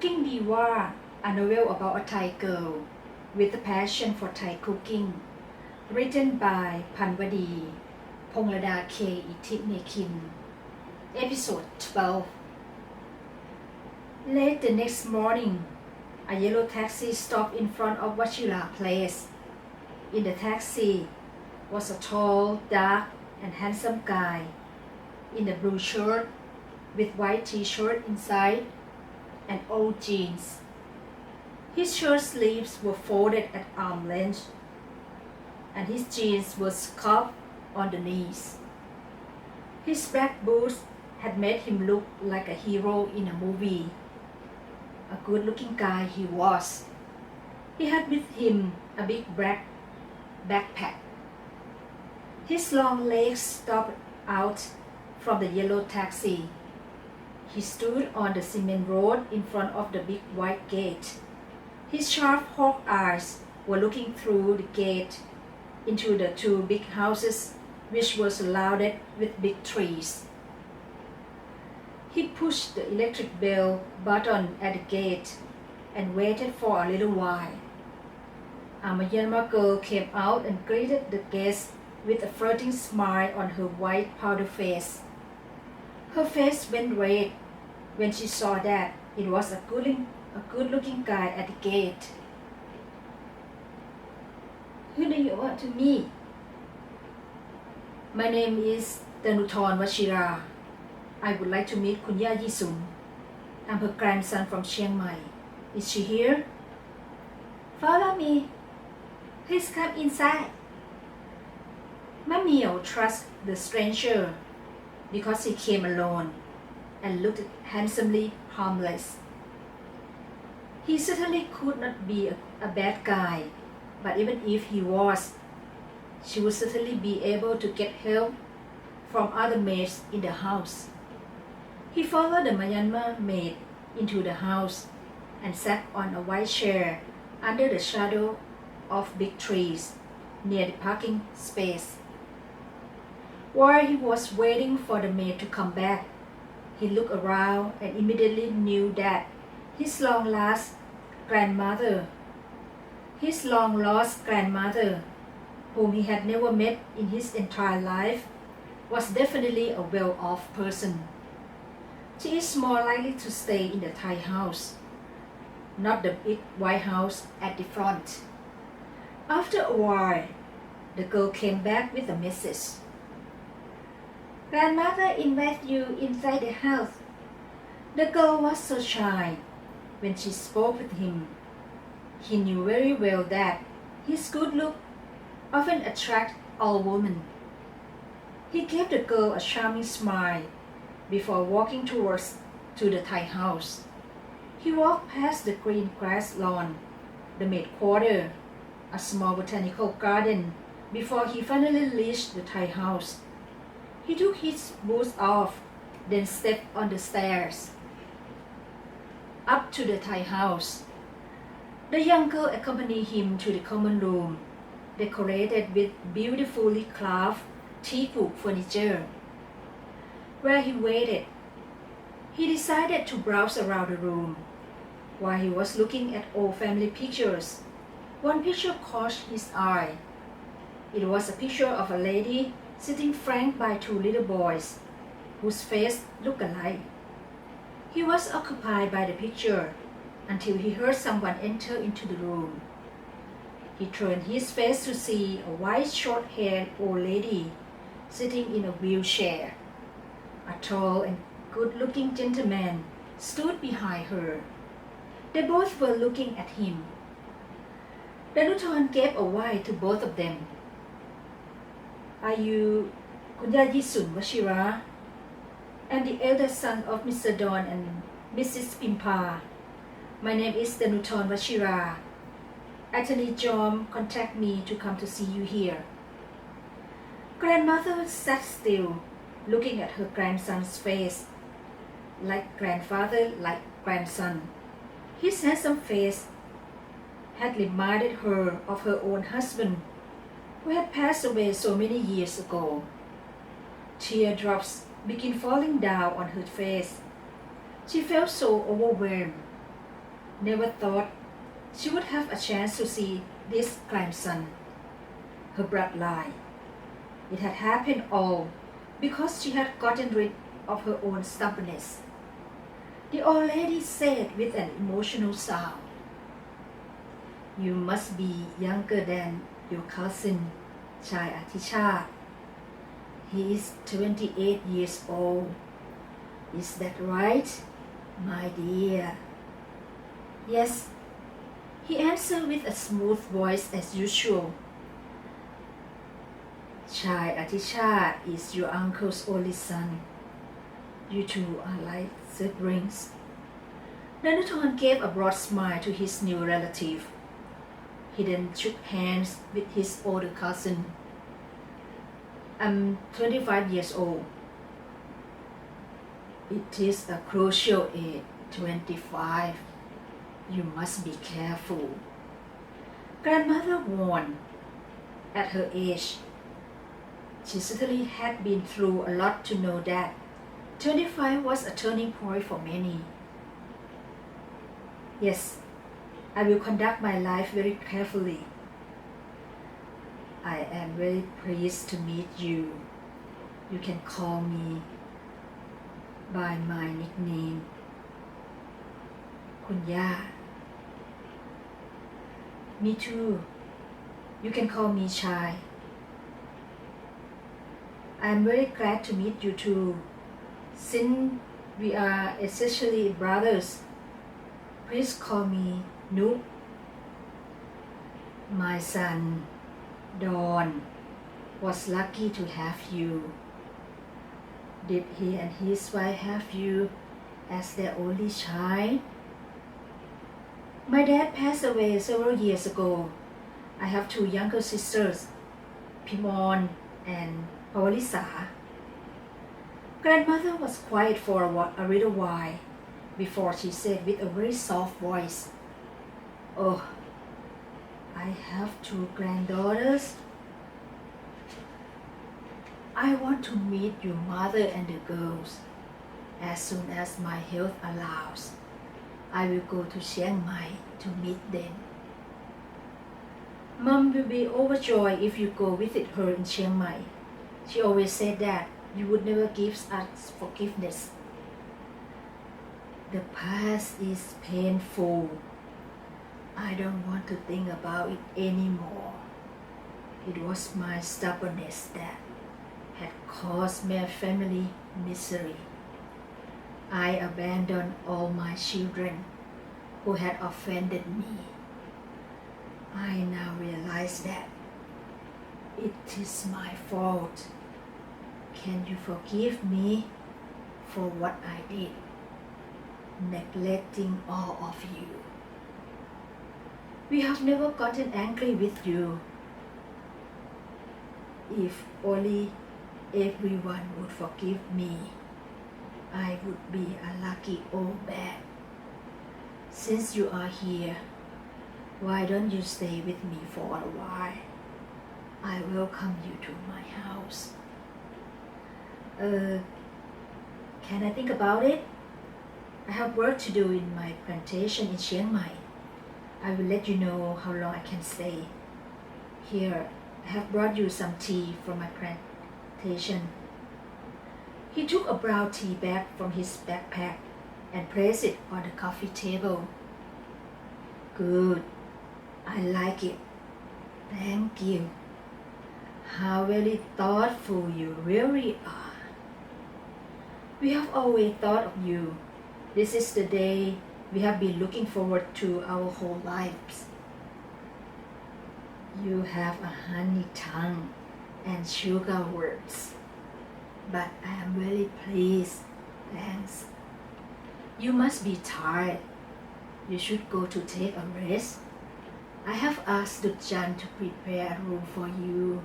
Cooking Diva, a novel about a Thai girl with a passion for Thai cooking, written by Panwadee, Ponglada K.Ittimakin. Episode 12. Late the next morning, a yellow taxi stopped in front of Wachira Place. In the taxi was a tall, dark, and handsome guy in a blue shirt with white t-shirt inside and old jeans. His shirt sleeves were folded at arm length and his jeans were scuffed on the knees. His black boots had made him look like a hero in a movie. A good-looking guy he was. He had with him a big black backpack. His long legs stuck out from the yellow taxi. He stood on the cement road in front of the big white gate. His sharp hawk eyes were looking through the gate into the two big houses which were surrounded with big trees. He pushed the electric bell button at the gate and waited for a little while. A Myanmar girl came out and greeted the guests with a flirting smile on her white powder face. Her face went red when she saw that it was a good-looking guy at the gate. "Who do you want to meet?" "My name is Wachira. I would like to meet Kunya Yisun. I'm her grandson from Chiang Mai. Is she here?" "Follow me. Please come inside." Mamio trusts the stranger because he came alone and looked handsomely harmless. He certainly could not be a bad guy, but even if he was, she would certainly be able to get help from other maids in the house. He followed the Myanmar maid into the house and sat on a white chair under the shadow of big trees near the parking space. While he was waiting for the maid to come back, he looked around and immediately knew that his long-lost grandmother, whom he had never met in his entire life, was definitely a well-off person. She is more likely to stay in the Thai house, not the big white house at the front. After a while, the girl came back with a message. "Grandmother invited you inside the house." The girl was so shy when she spoke with him. He knew very well that his good look often attracts all women. He gave the girl a charming smile before walking towards the Thai house. He walked past the green grass lawn, the maid quarter, a small botanical garden before he finally reached the Thai house. He took his boots off, then stepped on the stairs up to the Thai house. The young girl accompanied him to the common room, decorated with beautifully carved teakwood furniture. Where he waited, he decided to browse around the room. While he was looking at old family pictures, one picture caught his eye. It was a picture of a lady sitting flanked by two little boys, whose faces looked alike. He was occupied by the picture until he heard someone enter into the room. He turned his face to see a white short-haired old lady sitting in a wheelchair. A tall and good-looking gentleman stood behind her. They both were looking at him. Danuthorn gave a while to both of them. "Are you Kunya Yisun Wachira?" "I'm the eldest son of Mr. Don and Mrs. Pimpa. My name is Danuthorn Wachira. Attorney Jom contacted me to come to see you here." Grandmother sat still, looking at her grandson's face. Like grandfather, like grandson. His handsome face had reminded her of her own husband, who had passed away so many years ago. Teardrops began falling down on her face. She felt so overwhelmed. never thought she would have a chance to see this grandson, her bloodline. It had happened all because she had gotten rid of her own stubbornness. The old lady said with an emotional sound, "You must be younger than your cousin, K.Ittimakin. He is 28 years old. Is that right, my dear?" "Yes," he answered with a smooth voice as usual. "K.Ittimakin is your uncle's only son. You two are like siblings." Donaton gave a broad smile to his new relative. He then shook hands with his older cousin. "I'm 25 years old." "It is a crucial age, 25. You must be careful," grandmother warned. At her age, she certainly had been through a lot to know that 25 was a turning point for many. "Yes, I will conduct my life very carefully. I am very pleased to meet you. You can call me by my nickname, คุณย่า "Me too. You can call me Chai. I am very glad to meet you too. Since we are essentially brothers, please call me Nook. My son, Don, was lucky to have you. Did he and his wife have you as their only child?" "My dad passed away several years ago. I have two younger sisters, Pimon and Pawalisa." Grandmother was quiet for a little while before she said with a very soft voice, "Oh, I have two granddaughters. I want to meet your mother and the girls. As soon as my health allows, I will go to Chiang Mai to meet them." "Mom will be overjoyed if you go visit her in Chiang Mai. She always said that you would never give us forgiveness." "The past is painful. I don't want to think about it anymore. It was my stubbornness that had caused my family misery. I abandoned all my children who had offended me. I now realize that it is my fault. Can you forgive me for what I did, neglecting all of you? We have never gotten angry with you. If only everyone would forgive me, I would be a lucky old bat. Since you are here, why don't you stay with me for a while? I welcome you to my house." Can I think about it? I have work to do in my plantation in Chiang Mai. I will let you know how long I can stay. Here, I have brought you some tea from my plantation. He took a brown tea bag from his backpack and placed it on the coffee table. "Good. I like it. Thank you. How very thoughtful you really are. We have always thought of you. This is the day we have been looking forward to our whole lives. You have a honey tongue and sugar words, but I am very pleased. Thanks. You must be tired. You should go to take a rest. I have asked Dutjan to prepare a room for you.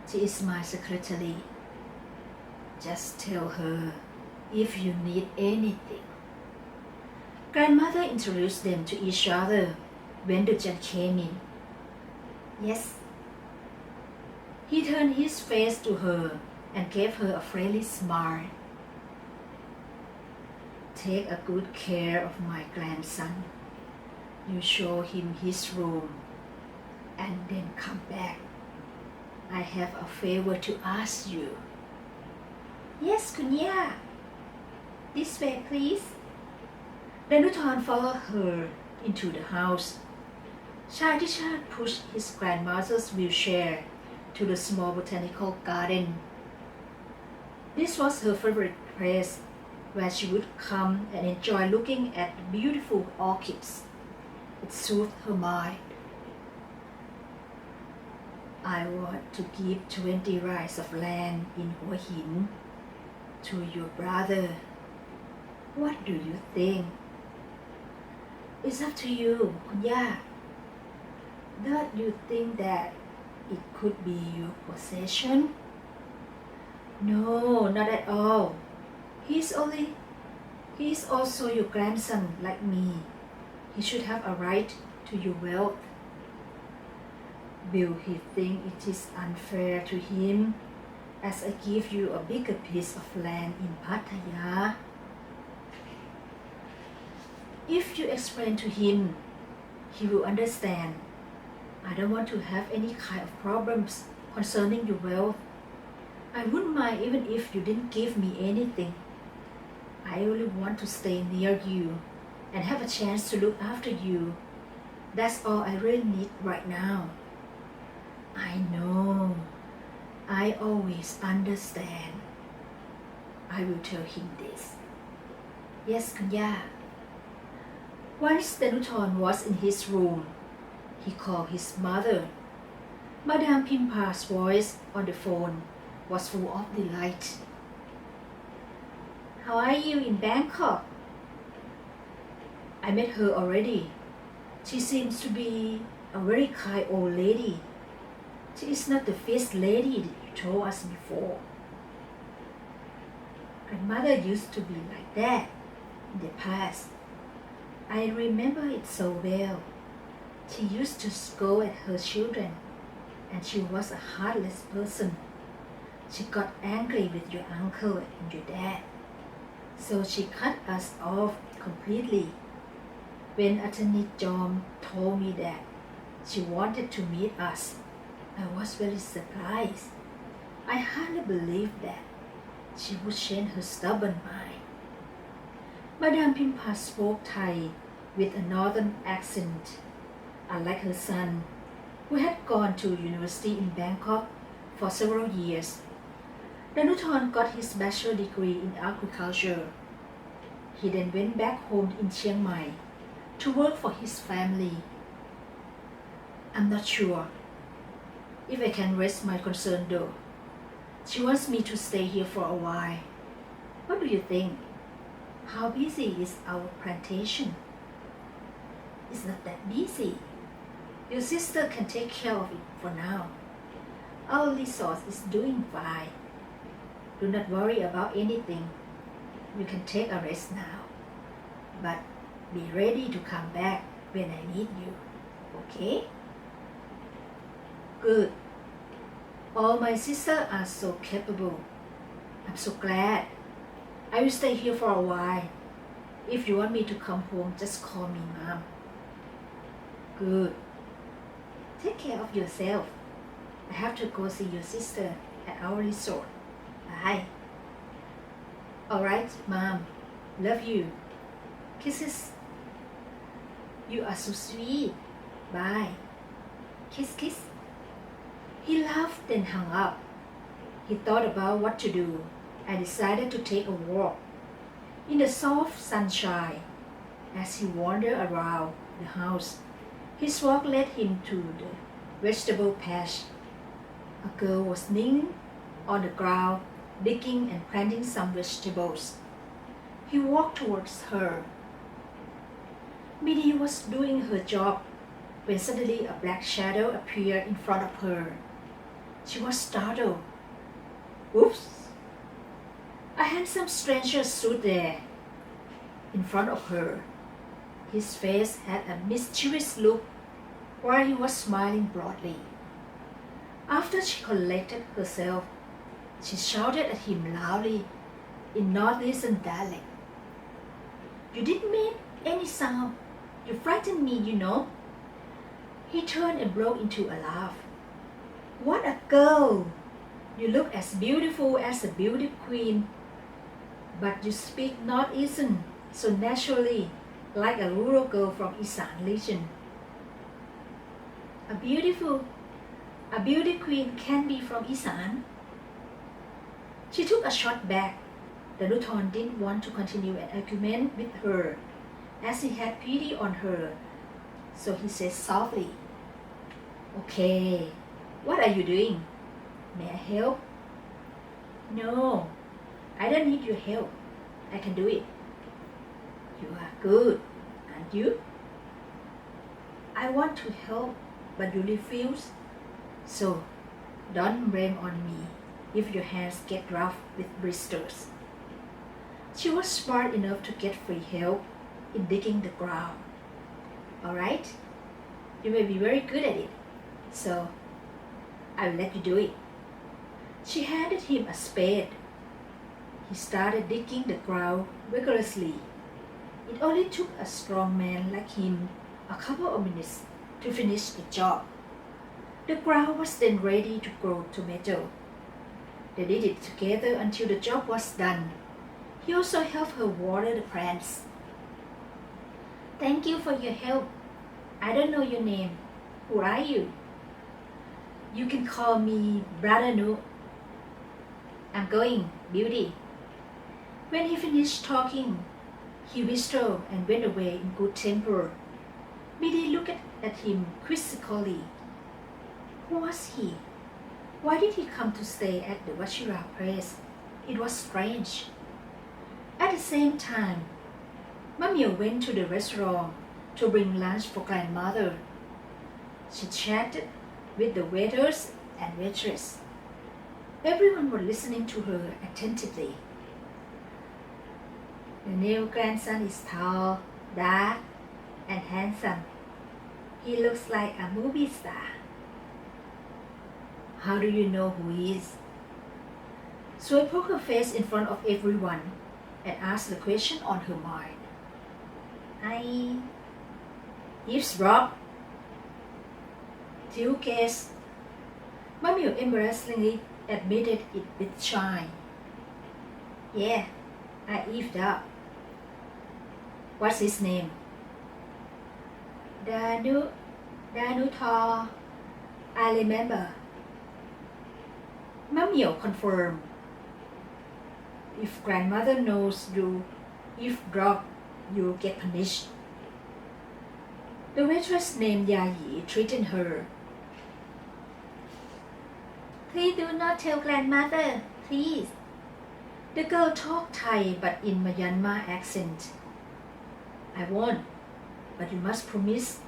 She is my secretary. Just tell her if you need anything." Grandmother introduced them to each other when Dutjan came in. "Yes." He turned his face to her and gave her a friendly smile. "Take a good care of my grandson. You show him his room and then come back. I have a favor to ask you. Yes, คุณย่า This way, please. Danutan followed her into the house. Chad pushed his grandmother's wheelchair to the small botanical garden. This was her favorite place, where she would come and enjoy looking at the beautiful orchids. It soothed her mind. I want to give 20 rides of land in Hua Hin to your brother. What do you think? It's up to you, คุณย่า Don't you think that it could be your possession? No, not at all. He's also your grandson like me. He should have a right to your wealth. Will he think it is unfair to him as I give you a bigger piece of land in Pattaya? If you explain to him, he will understand. I don't want to have any kind of problems concerning your wealth. I wouldn't mind even if you didn't give me anything. I only want to stay near you and have a chance to look after you. That's all I really need right now. I know. I always understand. I will tell him this. Yes, คุณย่า Once Danutan was in his room, he called his mother. Madame Pimpa's voice on the phone was full of delight. How are you in Bangkok? I met her already. She seems to be a very kind old lady. She is not the first lady you told us before. Grandmother used to be like that in the past. I remember it so well. She used to scold at her children, and she was a heartless person. She got angry with your uncle and your dad, so she cut us off completely. When Attorney Jom told me that she wanted to meet us, I was very surprised. I hardly believed that she would change her stubborn mind. Madame Pimpa spoke Thai with a northern accent, unlike her son, who had gone to university in Bangkok for several years. Danutan got his bachelor degree in agriculture. He then went back home in Chiang Mai to work for his family. I'm not sure if I can rest my concern though. She wants me to stay here for a while. What do you think? How busy is our plantation? It's not that busy. Your sister can take care of it for now. Our resource is doing fine. Do not worry about anything. You can take a rest now. But be ready to come back when I need you. Okay? Good. All my sisters are so capable. I'm so glad. I will stay here for a while. If you want me to come home, just call me Mom. Good. Take care of yourself. I have to go see your sister at our resort. Bye. Alright, Mom. Love you. Kisses. You are so sweet. Bye. Kiss, kiss. He laughed then hung up. He thought about what to do and decided to take a walk in the soft sunshine. As he wandered around the house, his walk led him to the vegetable patch. A girl was kneeling on the ground, digging and planting some vegetables. He walked towards her. Minnie was doing her job when suddenly a black shadow appeared in front of her. She was startled. Oops! A handsome stranger stood there in front of her. His face had a mischievous look while he was smiling broadly. After she collected herself, she shouted at him loudly in northeastern dialect. You didn't make any sound. You frightened me, you know. He turned and broke into a laugh. What a girl! You look as beautiful as a beauty queen, but you speak Northeastern so naturally, like a rural girl from Isan region. A beauty queen can be from Isan. She took a shot back. The Luton didn't want to continue an argument with her, as he had pity on her, so he said softly, Okay, what are you doing? May I help? No, I don't need your help. I can do it. You are good, aren't you? I want to help, but you refuse. So, don't blame on me if your hands get rough with blisters. She was smart enough to get free help in digging the ground. Alright? You may be very good at it, so I'll let you do it. She handed him a spade. He started digging the ground vigorously. It only took a strong man like him a couple of minutes to finish the job. The ground was then ready to grow tomato. They did it together until the job was done. He also helped her water the plants. Thank you for your help. I don't know your name. Who are you? You can call me Brother Nu. I'm going, Beauty. When he finished talking, he whistled and went away in good temper. Biddy looked at him quizzically. Who was he? Why did he come to stay at the Wachira place? It was strange. At the same time, Mamio went to the restaurant to bring lunch for grandmother. She chatted with the waiters and waitress. Everyone was listening to her attentively. The new grandson is tall, dark, and handsome. He looks like a movie star. How do you know who he is? Sue poked her face in front of everyone and asked the question on her mind. I eavesdrop. You guess. Mamio embarrassingly admitted it with shine. Yeah, I eavesdrop. What's his name? Danu Thor. I remember. Mamio confirmed. If grandmother knows you eavesdrop, you'll get punished. The waitress named Yayi treated her. Please do not tell grandmother, please. The girl talked Thai but in Myanmar accent. I won't, but you must promise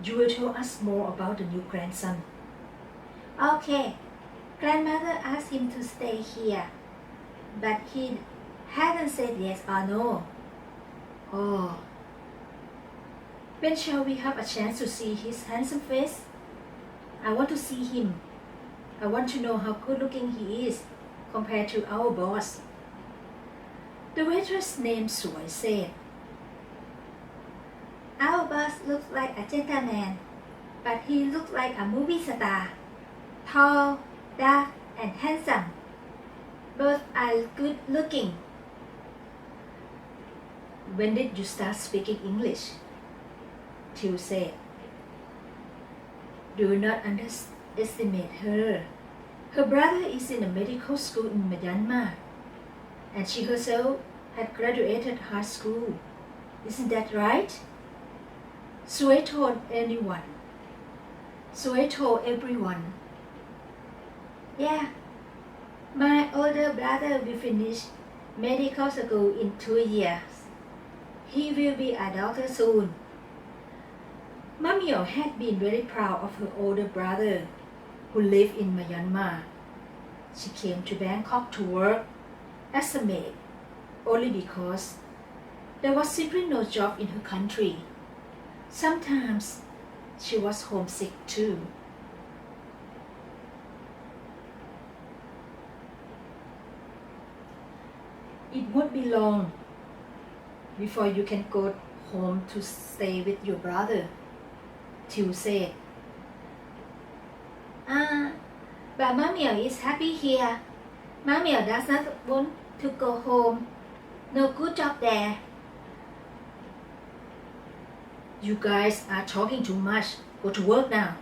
you will tell us more about the new grandson. Okay. Grandmother asked him to stay here, but he hasn't said yes or no. Oh. When shall we have a chance to see his handsome face? I want to see him. I want to know how good looking he is compared to our boss. The waitress named Sui said, Our boss looks like a gentleman, but he looks like a movie star. Tall, dark, and handsome. Both are good looking. When did you start speaking English? Till said, Do not underestimate her. Her brother is in a medical school in Myanmar, and she herself had graduated high school. Isn't that right? Sue told everyone. Yeah, my older brother will finish medical school in 2 years. He will be a doctor soon. Mamio had been very proud of her older brother, who lived in Myanmar. She came to Bangkok to work as a maid, only because there was simply no job in her country. Sometimes she was homesick too. It won't be long before you can go home to stay with your brother, Till said. But Mamio is happy here. Mamio does not want to go home. No good job there. You guys are talking too much. Go to work now.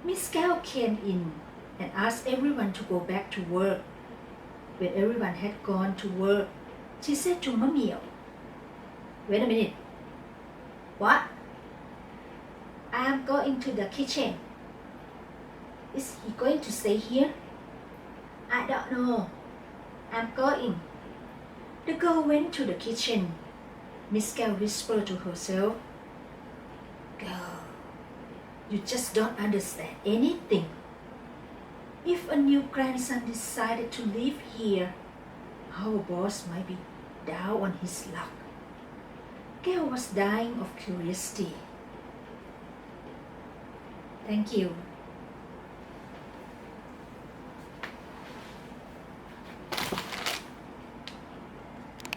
Miss Gal came in and asked everyone to go back to work. When everyone had gone to work, she said to Mamio, "Wait a minute. What? I am going to the kitchen. Is he going to stay here? I don't know. I'm going." The girl went to the kitchen. Miss Gal whispered to herself, "Girl, you just don't understand anything. If a new grandson decided to live here, our boss might be down on his luck." Gal was dying of curiosity. Thank you.